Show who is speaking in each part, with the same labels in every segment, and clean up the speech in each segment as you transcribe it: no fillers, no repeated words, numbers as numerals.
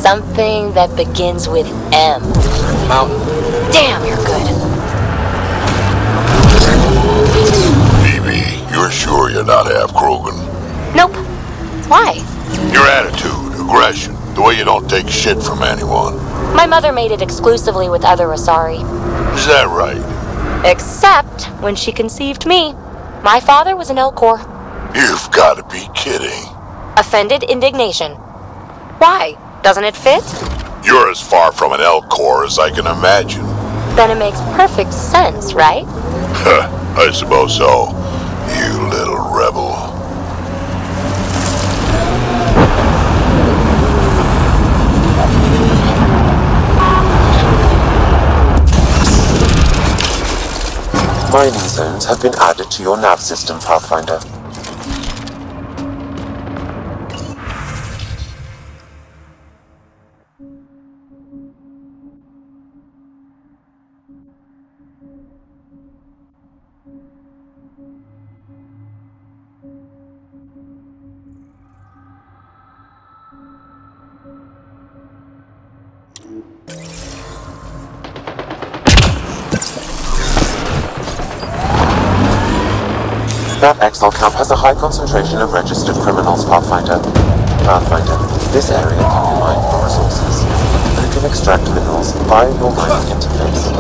Speaker 1: Something that begins with M.
Speaker 2: Mountain.
Speaker 1: Damn, you're good.
Speaker 3: Phoebe, you're sure you're not half Krogan?
Speaker 1: Nope. Why?
Speaker 3: Your attitude, aggression, the way you don't take shit from anyone.
Speaker 1: My mother made it exclusively with other Asari.
Speaker 3: Is that right?
Speaker 1: Except when she conceived me. My father was an Elcor.
Speaker 3: You've got to be kidding.
Speaker 1: Offended indignation. Why? Doesn't it fit?
Speaker 3: You're as far from an Elcor as I can imagine.
Speaker 1: Then it makes perfect sense, right?
Speaker 3: I suppose so. You little rebel.
Speaker 4: Mining zones have been added to your nav system, Pathfinder. That Exile camp has a high concentration of registered criminals, Pathfinder. This area can be mined for resources. You can extract minerals via your mining interface.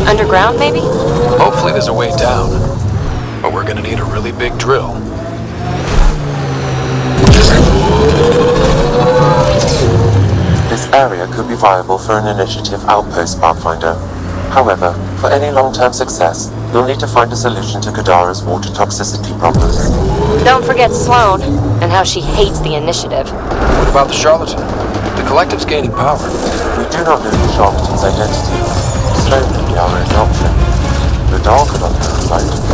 Speaker 1: Underground, maybe?
Speaker 2: Hopefully there's a way down. But we're gonna need a really big drill.
Speaker 4: This area could be viable for an initiative outpost, Pathfinder. However, for any long-term success, you'll need to find a solution to Kadara's water toxicity problems.
Speaker 1: Don't forget Sloane, and how she hates the initiative.
Speaker 2: What about the charlatan? The collective's gaining power.
Speaker 4: We do not know the charlatan's identity. Sloane could be our only option. The Dahl could on the other side.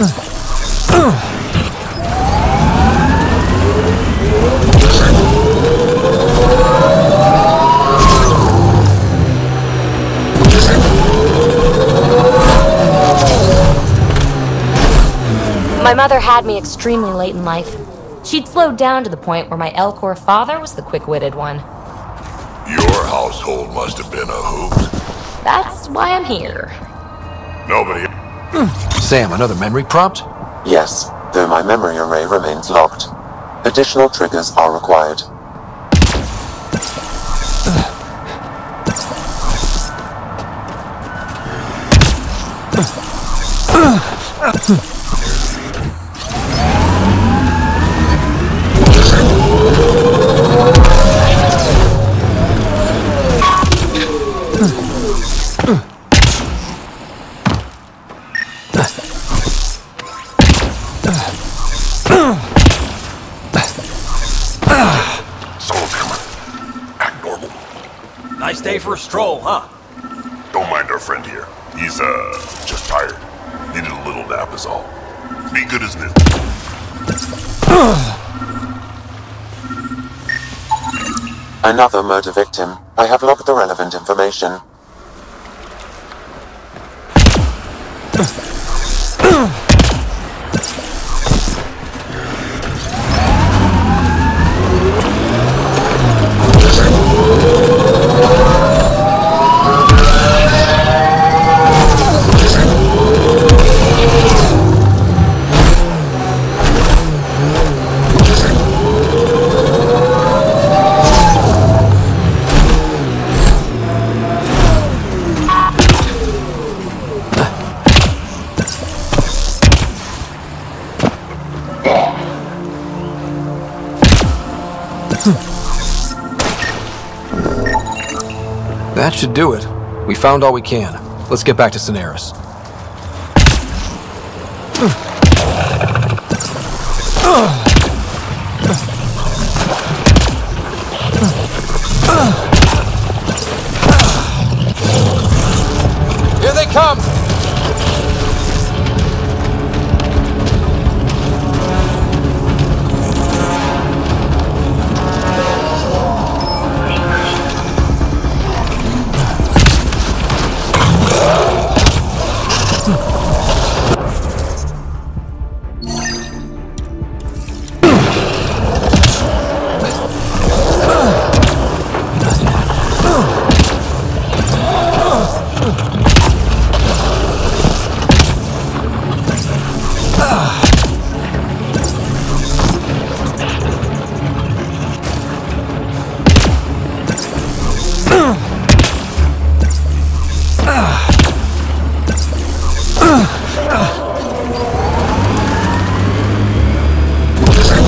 Speaker 1: My mother had me extremely late in life. She'd slowed down to the point where my Elcor father was the quick-witted one.
Speaker 3: Your household must have been a hoot.
Speaker 1: That's why I'm here.
Speaker 3: Nobody...
Speaker 2: Sam, another memory prompt?
Speaker 4: Yes, though my memory array remains locked. Additional triggers are required.
Speaker 3: Someone's coming. Act normal.
Speaker 5: Nice day for a stroll, huh?
Speaker 3: Don't mind our friend here. He's, just tired. Needed a little nap is all. Be good as new.
Speaker 4: Another murder victim. I have logged the relevant information.
Speaker 2: That should do it. We found all we can. Let's get back to Cineris. Here they come!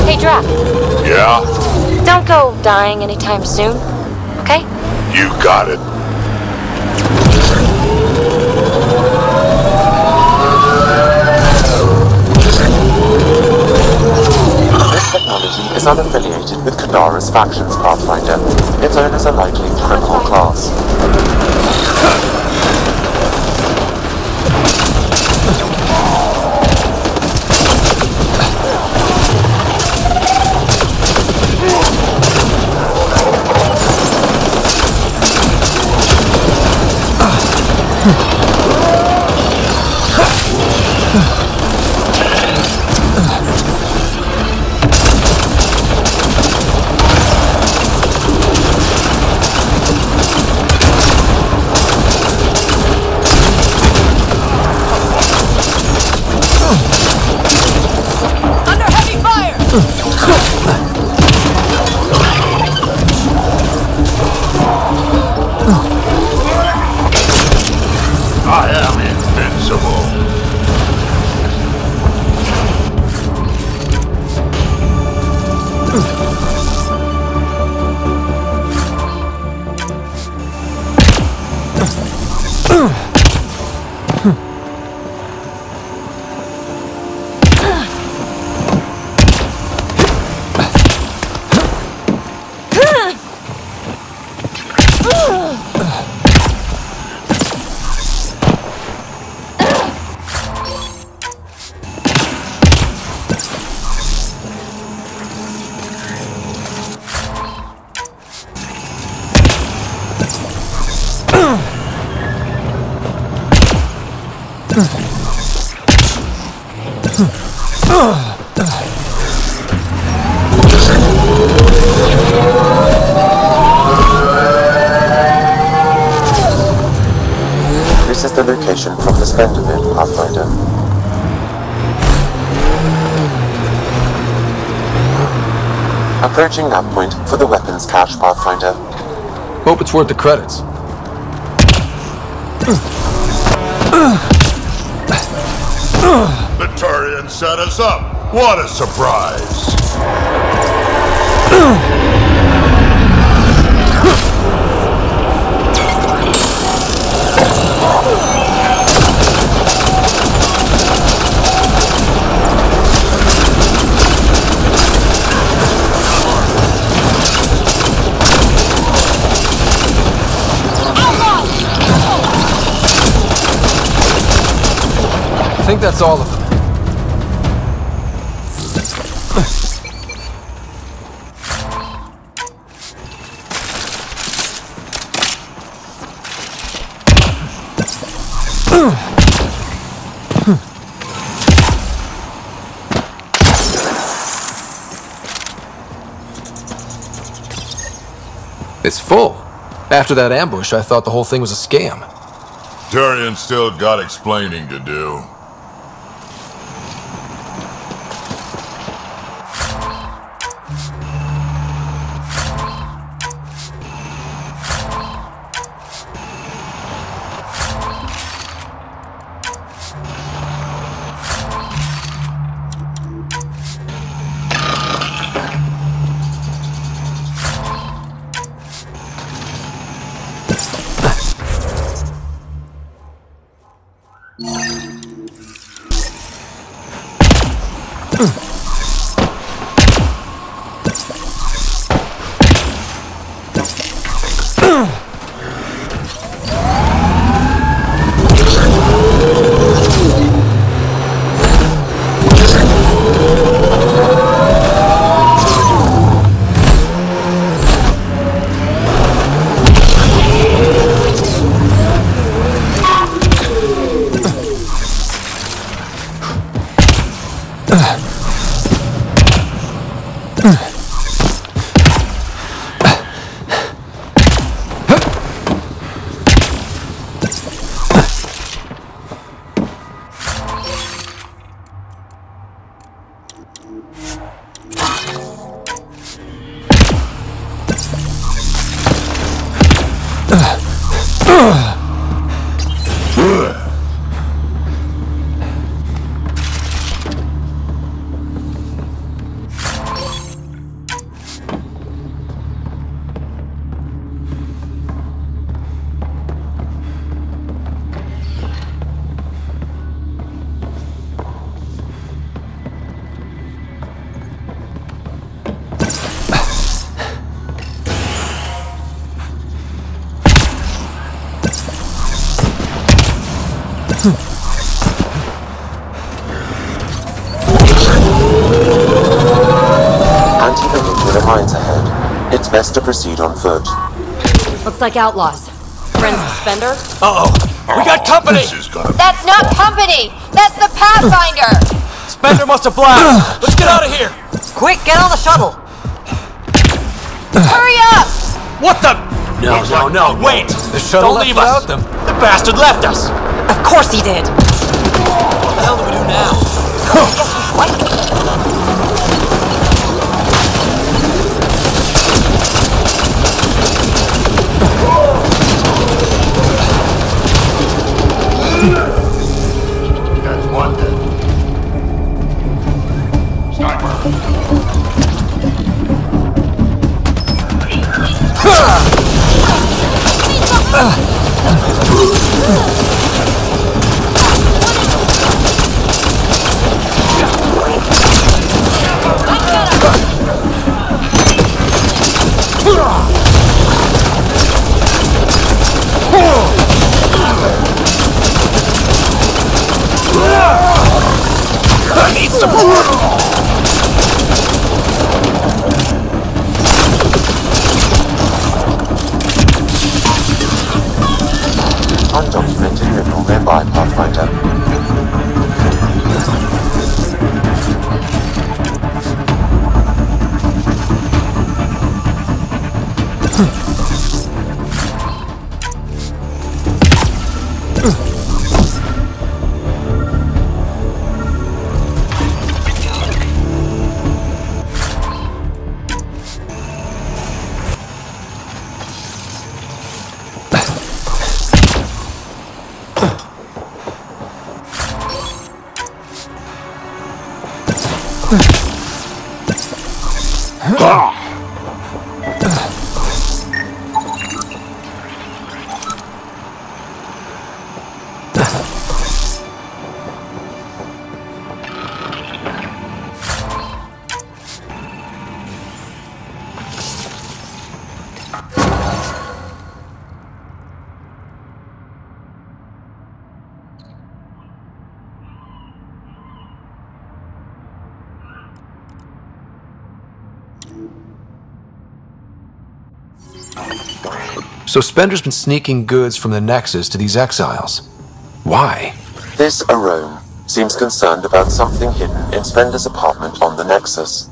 Speaker 1: Hey, Drac.
Speaker 3: Yeah?
Speaker 1: Don't go dying anytime soon, okay?
Speaker 3: You got it.
Speaker 4: This technology is unaffiliated with Kadara's factions, Pathfinder. Its owners are likely criminal class.
Speaker 5: Under heavy fire!
Speaker 3: I am invincible.
Speaker 4: This is the location from the Spender bit, Pathfinder. Approaching that point for the weapons cache, Pathfinder.
Speaker 2: Hope it's worth the credits.
Speaker 3: The Turian set us up. What a surprise.
Speaker 2: I think that's all of them. It's full. After that ambush, I thought the whole thing was a scam.
Speaker 3: Turian still got explaining to do.
Speaker 4: Anti-vehicular mines ahead. It's best to proceed on foot.
Speaker 1: Looks like outlaws. Friends of Spender?
Speaker 5: Uh-oh. We got company!
Speaker 3: This is gonna
Speaker 6: That's not company! That's the Pathfinder!
Speaker 5: Spender must have blasted. Let's get out of here!
Speaker 6: Quick, get on the shuttle! Hurry up!
Speaker 5: What the? No, wait!
Speaker 2: The shuttle
Speaker 5: Don't
Speaker 2: left
Speaker 5: leave
Speaker 2: without
Speaker 5: us!
Speaker 2: them.
Speaker 5: The bastard left us!
Speaker 6: Of course he did!
Speaker 5: What the hell do we do now?
Speaker 3: That's one dead.
Speaker 5: I need support!
Speaker 4: Undocumented mineral nearby, Pathfinder.
Speaker 2: So Spender's been sneaking goods from the Nexus to these exiles. Why?
Speaker 4: This Arome seems concerned about something hidden in Spender's apartment on the Nexus.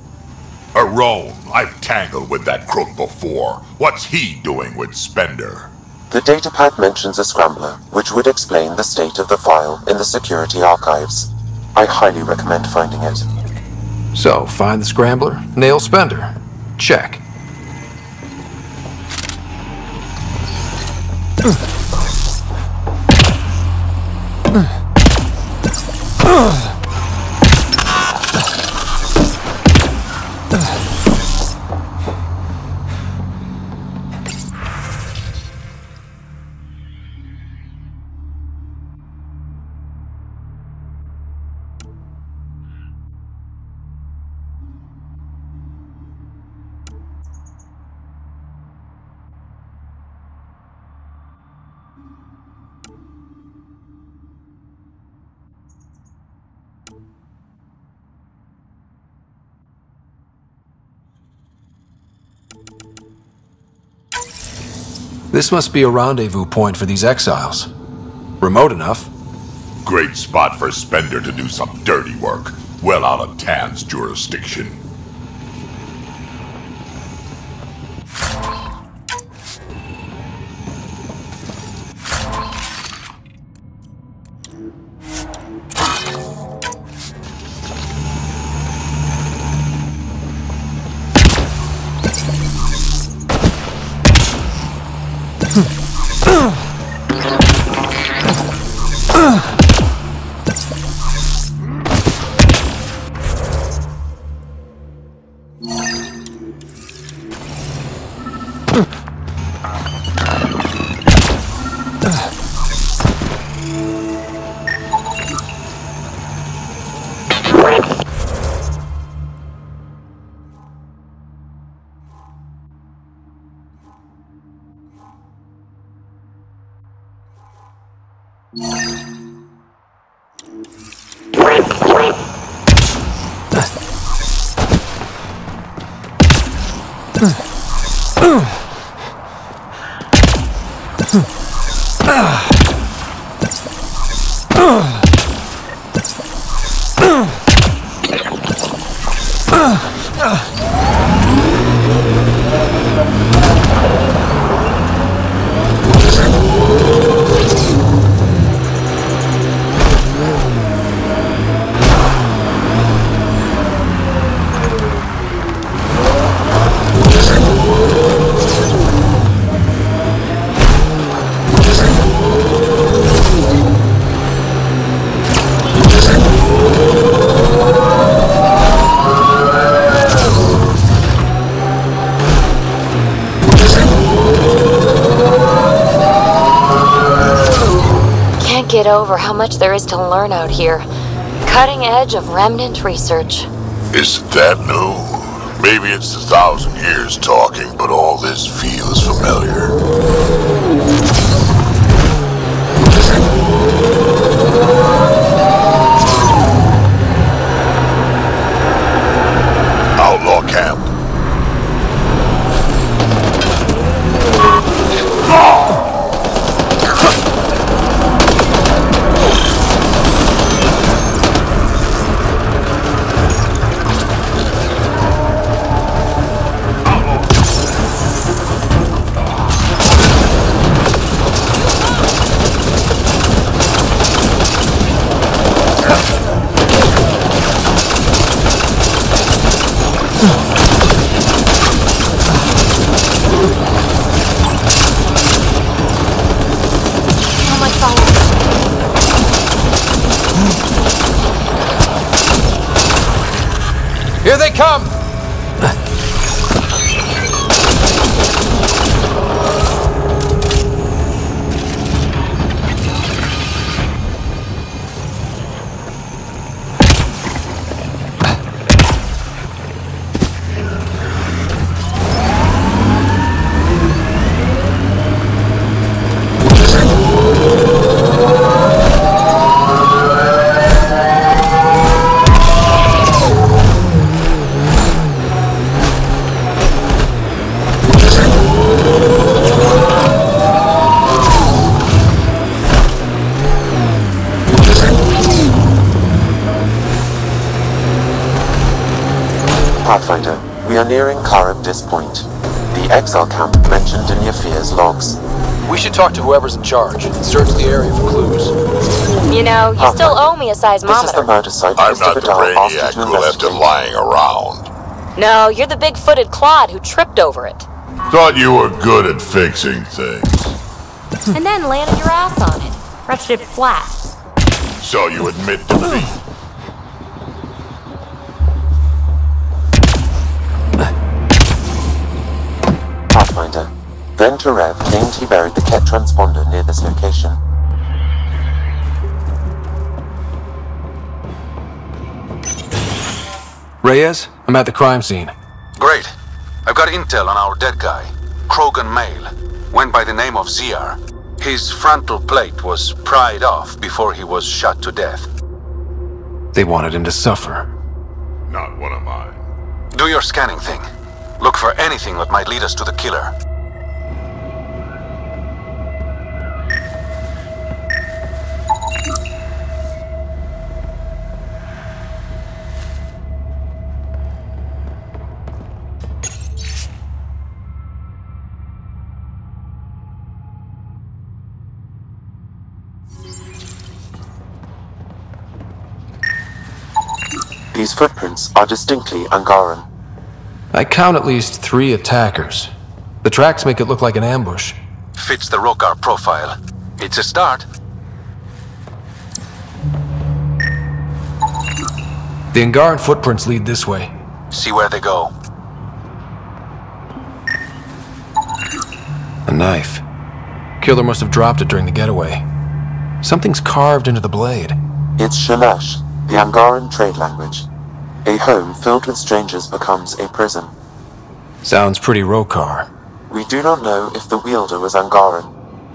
Speaker 3: Arome, I've tangled with that crook before. What's he doing with Spender?
Speaker 4: The datapad mentions a scrambler, which would explain the state of the file in the security archives. I highly recommend finding it.
Speaker 2: So, find the scrambler, nail Spender. Check. This must be a rendezvous point for these exiles. Remote enough.
Speaker 3: Great spot for Spender to do some dirty work. Well out of Tan's jurisdiction.
Speaker 1: Get over how much there is to learn out here. Cutting edge of remnant research.
Speaker 3: Isn't that new? Maybe it's 1,000 years talking, but all this feels familiar. Outlaw camp.
Speaker 2: Here they come!
Speaker 4: Pathfinder, we are nearing Karabdis Point. The exile camp mentioned in Yafir's logs.
Speaker 2: We should talk to whoever's in charge and search the area for clues.
Speaker 1: You know, you still owe me a
Speaker 4: This is the
Speaker 1: seismometer.
Speaker 4: murder site
Speaker 3: I'm
Speaker 4: Mr.
Speaker 3: not the
Speaker 4: Vidal asked you
Speaker 3: brainiac
Speaker 4: to
Speaker 3: who left it
Speaker 4: investigate.
Speaker 3: lying around.
Speaker 1: No, you're the big-footed clod who tripped over it.
Speaker 3: Thought you were good at fixing things.
Speaker 1: And then landed your ass on it. Wretched it flat.
Speaker 3: So you admit defeat.
Speaker 4: Pathfinder. Then Terev claimed he buried the Ket transponder near this location.
Speaker 2: Reyes, I'm at the crime scene.
Speaker 7: Great. I've got intel on our dead guy. Krogan male. Went by the name of Ziar. His frontal plate was pried off before he was shot to death.
Speaker 2: They wanted him to suffer.
Speaker 3: Not one of mine.
Speaker 7: Do your scanning thing. Look for anything that might lead us to the killer.
Speaker 4: These footprints are distinctly Angaran.
Speaker 2: I count at least 3 attackers. The tracks make it look like an ambush.
Speaker 7: Fits the Rokar profile. It's a start.
Speaker 2: The Angaran footprints lead this way.
Speaker 7: See where they go.
Speaker 2: A knife. Killer must have dropped it during the getaway. Something's carved into the blade.
Speaker 4: It's Shalash, the Angaran trade language. A home filled with strangers becomes a prison.
Speaker 2: Sounds pretty Rokar.
Speaker 4: We do not know if the wielder was Angaran.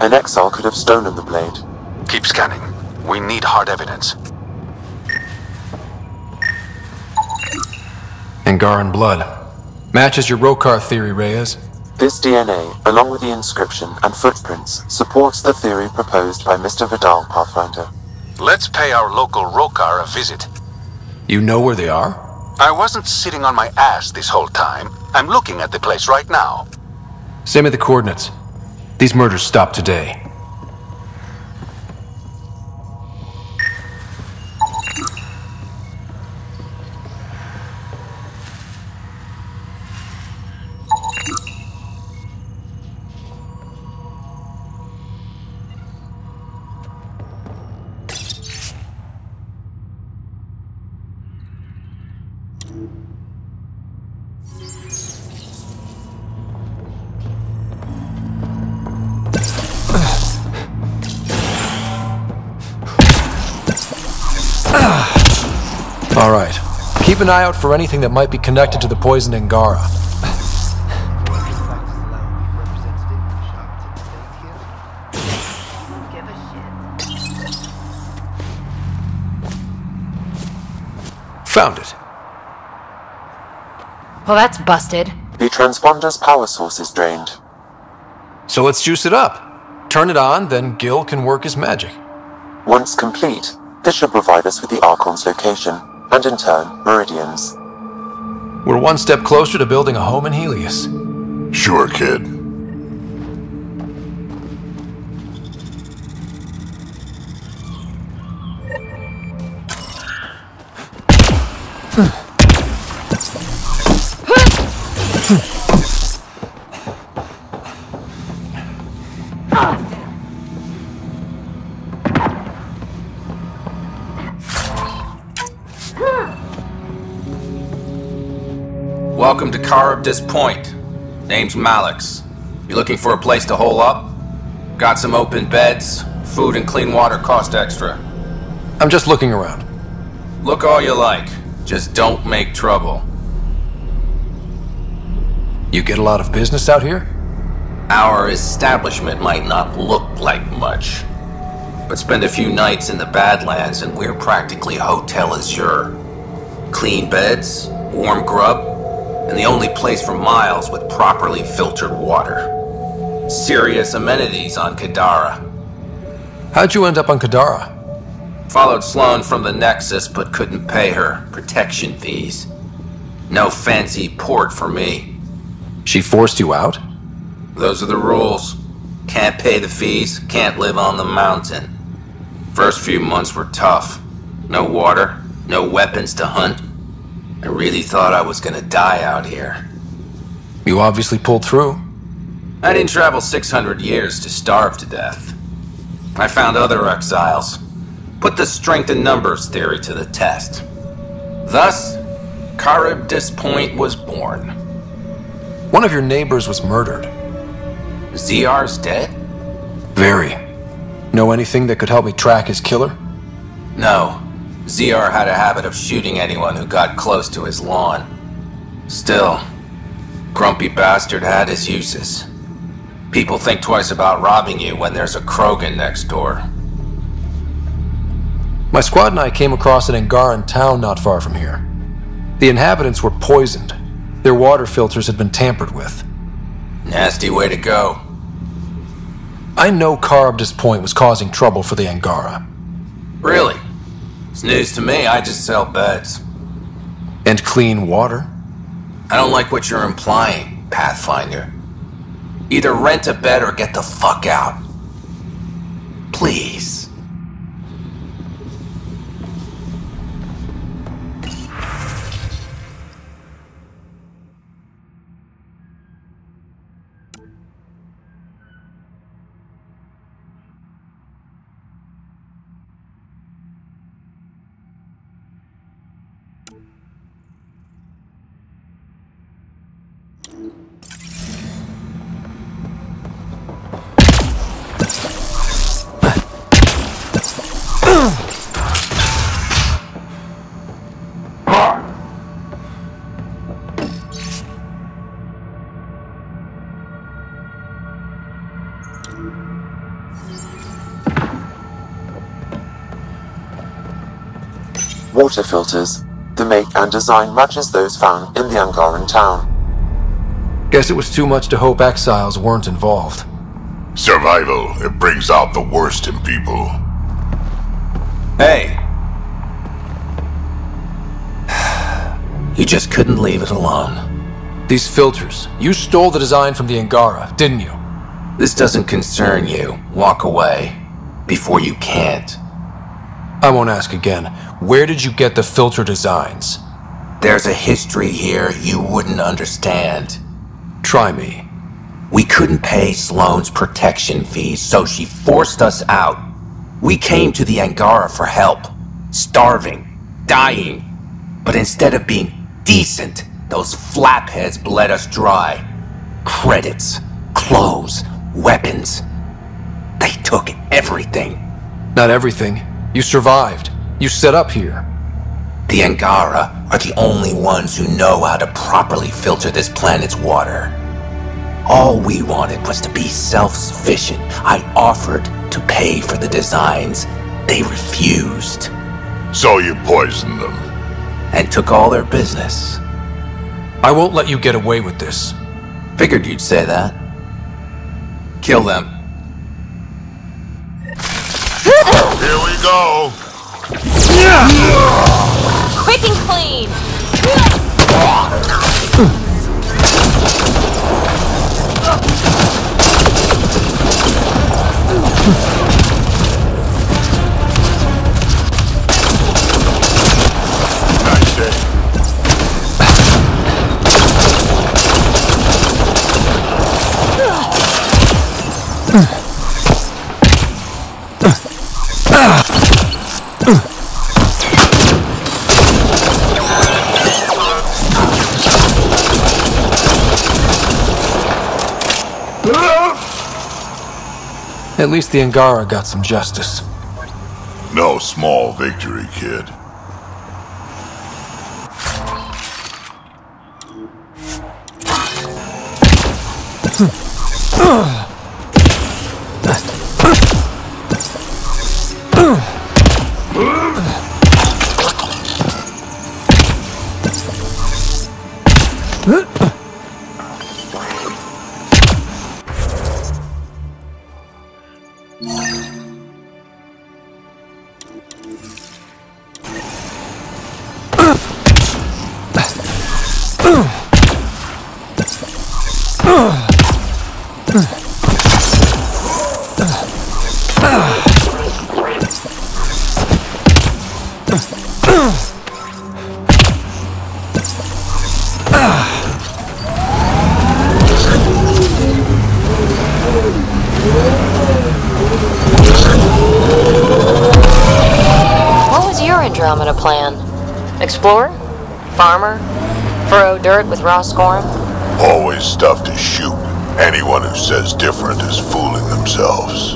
Speaker 4: An exile could have stolen the blade.
Speaker 7: Keep scanning. We need hard evidence.
Speaker 2: Angaran blood. Matches your Rokar theory, Reyes.
Speaker 4: This DNA, along with the inscription and footprints, supports the theory proposed by Mr. Vidal, Pathfinder.
Speaker 7: Let's pay our local Rokar a visit.
Speaker 2: You know where they are?
Speaker 7: I wasn't sitting on my ass this whole time. I'm looking at the place right now.
Speaker 2: Send me the coordinates. These murders stopped today. All right. Keep an eye out for anything that might be connected to the poisoned Angara. Found it.
Speaker 1: Well, that's busted.
Speaker 4: The transponder's power source is drained.
Speaker 2: So let's juice it up. Turn it on, then Gil can work his magic.
Speaker 4: Once complete, this should provide us with the Archon's location, and in turn, meridians.
Speaker 2: We're one step closer to building a home in Helios.
Speaker 3: Sure, kid.
Speaker 8: Welcome to Karabdis Point. Name's Malix. You looking for a place to hole up? Got some open beds. Food and clean water cost extra.
Speaker 2: I'm just looking around.
Speaker 8: Look all you like. Just don't make trouble.
Speaker 2: You get a lot of business out here?
Speaker 8: Our establishment might not look like much, but spend a few nights in the Badlands and we're practically Hotel Azure. Clean beds, warm grub, and the only place for miles with properly filtered water. Serious amenities on Kadara.
Speaker 2: How'd you end up on Kadara?
Speaker 8: Followed Sloan from the Nexus, but couldn't pay her protection fees. No fancy port for me.
Speaker 2: She forced you out?
Speaker 8: Those are the rules. Can't pay the fees, can't live on the mountain. First few months were tough. No water, no weapons to hunt. I really thought I was gonna die out here.
Speaker 2: You obviously pulled through.
Speaker 8: I didn't travel 600 years to starve to death. I found other exiles. Put the strength in numbers theory to the test. Thus, Karabdis Point was born.
Speaker 2: One of your neighbors was murdered.
Speaker 8: ZR's dead?
Speaker 2: Very. Know anything that could help me track his killer?
Speaker 8: No. ZR had a habit of shooting anyone who got close to his lawn. Still, grumpy bastard had his uses. People think twice about robbing you when there's a Krogan next door.
Speaker 2: My squad and I came across an Angaran town not far from here. The inhabitants were poisoned. Their water filters had been tampered with.
Speaker 8: Nasty way to go.
Speaker 2: I know Karabdis Point was causing trouble for the Angara.
Speaker 8: Really? It's news to me, I just sell beds.
Speaker 2: And clean water?
Speaker 8: I don't like what you're implying, Pathfinder. Either rent a bed or get the fuck out. Please.
Speaker 4: Water filters. The make and design matches those found in the Angaran town.
Speaker 2: Guess it was too much to hope exiles weren't involved.
Speaker 3: Survival, it brings out the worst in people.
Speaker 8: Hey. You just couldn't leave it alone.
Speaker 2: These filters, you stole the design from the Angara, didn't you?
Speaker 8: This doesn't concern you. Walk away. Before you can't.
Speaker 2: I won't ask again. Where did you get the filter designs?
Speaker 8: There's a history here you wouldn't understand.
Speaker 2: Try me.
Speaker 8: We couldn't pay Sloane's protection fees, so she forced us out. We came to the Angara for help. Starving. Dying. But instead of being decent, those flapheads bled us dry. Credits. Clothes. Weapons. They took everything.
Speaker 2: Not everything. You survived. You set up here.
Speaker 8: The Angara are the only ones who know how to properly filter this planet's water. All we wanted was to be self-sufficient. I offered to pay for the designs. They refused.
Speaker 3: So you poisoned them.
Speaker 8: And took all their business.
Speaker 2: I won't let you get away with this.
Speaker 8: Figured you'd say that. Kill them.
Speaker 3: Here we go.
Speaker 1: Quick and clean!
Speaker 3: Nice day.
Speaker 2: At least the Angara got some justice.
Speaker 3: No small victory, kid.
Speaker 1: What was your Andromeda plan? Explorer? Farmer? Furrow dirt with raw scorn?
Speaker 3: Always stuff to shoot. Anyone who says different is fooling themselves.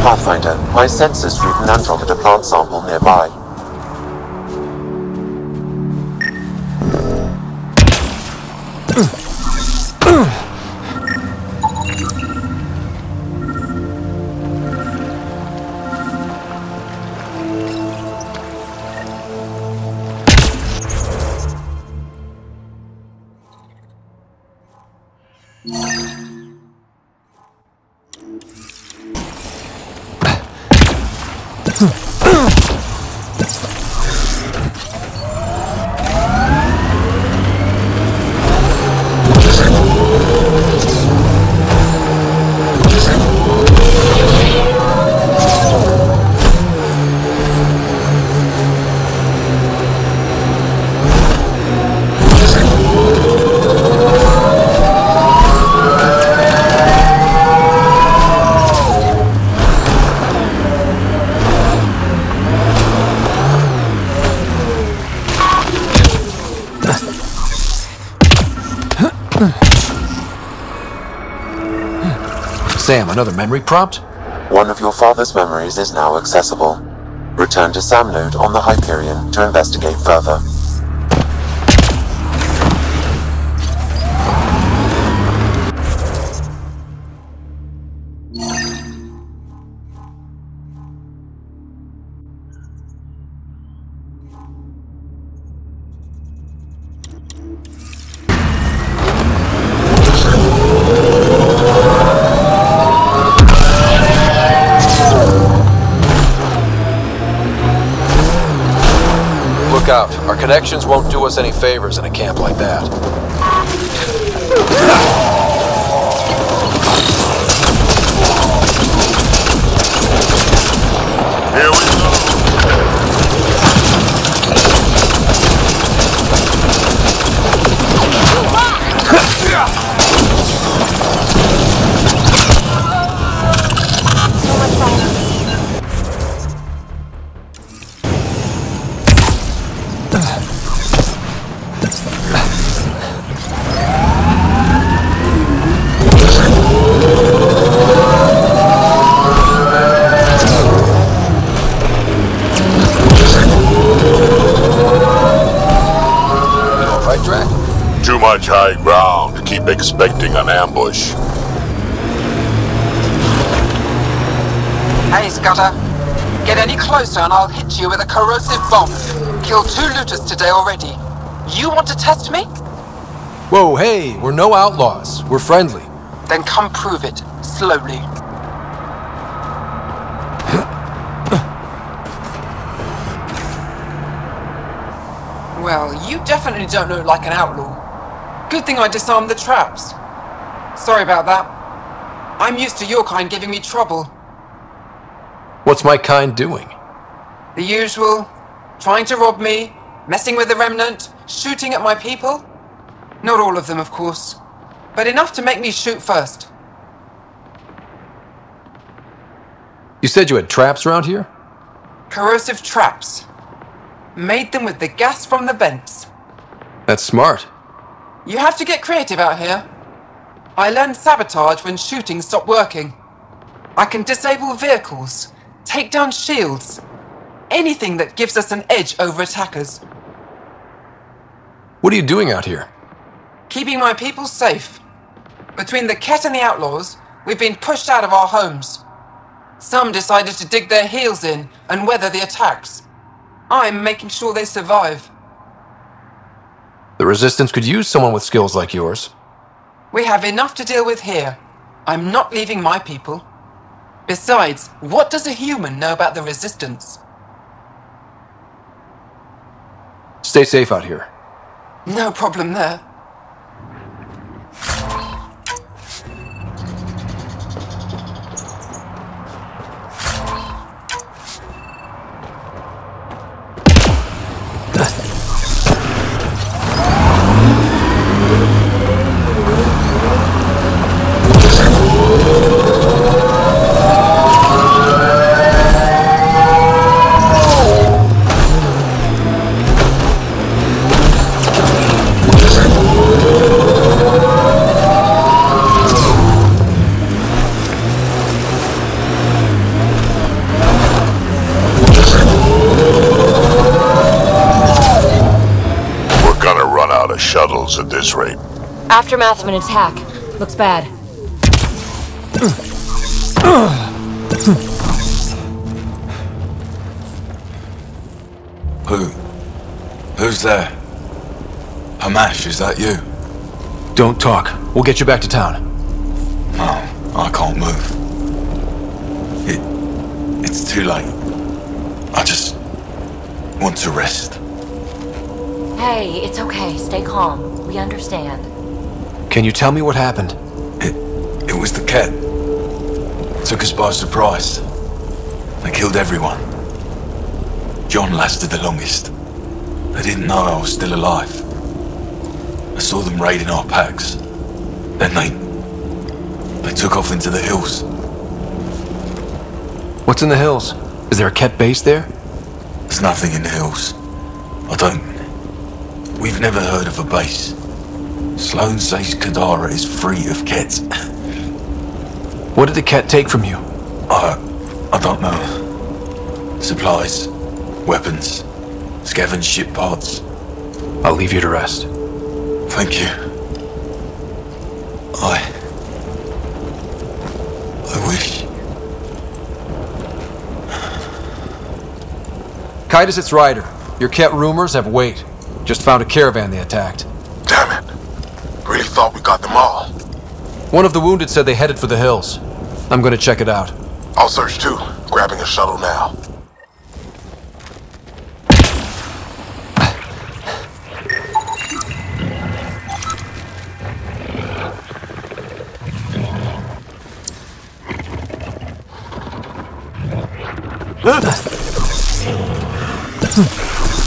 Speaker 4: Pathfinder, my sensors read an Andromeda plant sample nearby.
Speaker 2: Sam, another memory prompt?
Speaker 4: One of your father's memories is now accessible. Return to Sam node on the Hyperion to investigate further.
Speaker 2: Look out. Our connections won't do us any favors in a camp like that.
Speaker 3: Here we Too much high ground. Keep expecting an ambush.
Speaker 9: Hey, Scudder. Get any closer and I'll hit you with a corrosive bomb. Killed 2 looters today already. You want to test me?
Speaker 2: Whoa, hey, we're no outlaws. We're friendly.
Speaker 9: Then come prove it, slowly. Well, you definitely don't look like an outlaw. Good thing I disarmed the traps. Sorry about that. I'm used to your kind giving me trouble.
Speaker 2: What's my kind doing?
Speaker 9: The usual. Trying to rob me, messing with the remnant, shooting at my people. Not all of them, of course. But enough to make me shoot first.
Speaker 2: You said you had traps around here?
Speaker 9: Corrosive traps. Made them with the gas from the vents.
Speaker 2: That's smart.
Speaker 9: You have to get creative out here. I learned sabotage when shooting stopped working. I can disable vehicles, take down shields, anything that gives us an edge over attackers.
Speaker 2: What are you doing out here?
Speaker 9: Keeping my people safe. Between the Ket and the outlaws, we've been pushed out of our homes. Some decided to dig their heels in and weather the attacks. I'm making sure they survive.
Speaker 2: The Resistance could use someone with skills like yours.
Speaker 9: We have enough to deal with here. I'm not leaving my people. Besides, what does a human know about the Resistance?
Speaker 2: Stay safe out here.
Speaker 9: No problem there.
Speaker 3: Shuttles at this rate.
Speaker 1: Aftermath of an attack. Looks bad.
Speaker 10: Who's there? Hamash, is that you?
Speaker 2: Don't talk. We'll get you back to town.
Speaker 10: No, I can't move. It's too late. I just want to rest.
Speaker 1: Hey, it's okay. Stay calm. We understand.
Speaker 2: Can you tell me what happened?
Speaker 10: It was the Ket. Took us by surprise. They killed everyone. John lasted the longest. They didn't know I was still alive. I saw them raiding our packs. Then they took off into the hills.
Speaker 2: What's in the hills? Is there a Ket base there?
Speaker 10: There's nothing in the hills. We've never heard of a base. Sloan says Kadara is free of Kets.
Speaker 2: What did the Ket take from you?
Speaker 10: I don't know. Supplies, weapons, scavenged ship parts.
Speaker 2: I'll leave you to rest.
Speaker 10: Thank you. I wish.
Speaker 2: Kite its rider. Your Ket rumors have weight. Just found a caravan they attacked.
Speaker 3: Damn it. Really thought we got them all.
Speaker 2: One of the wounded said they headed for the hills. I'm gonna check it out.
Speaker 3: I'll search too. Grabbing a shuttle now.
Speaker 2: Huh?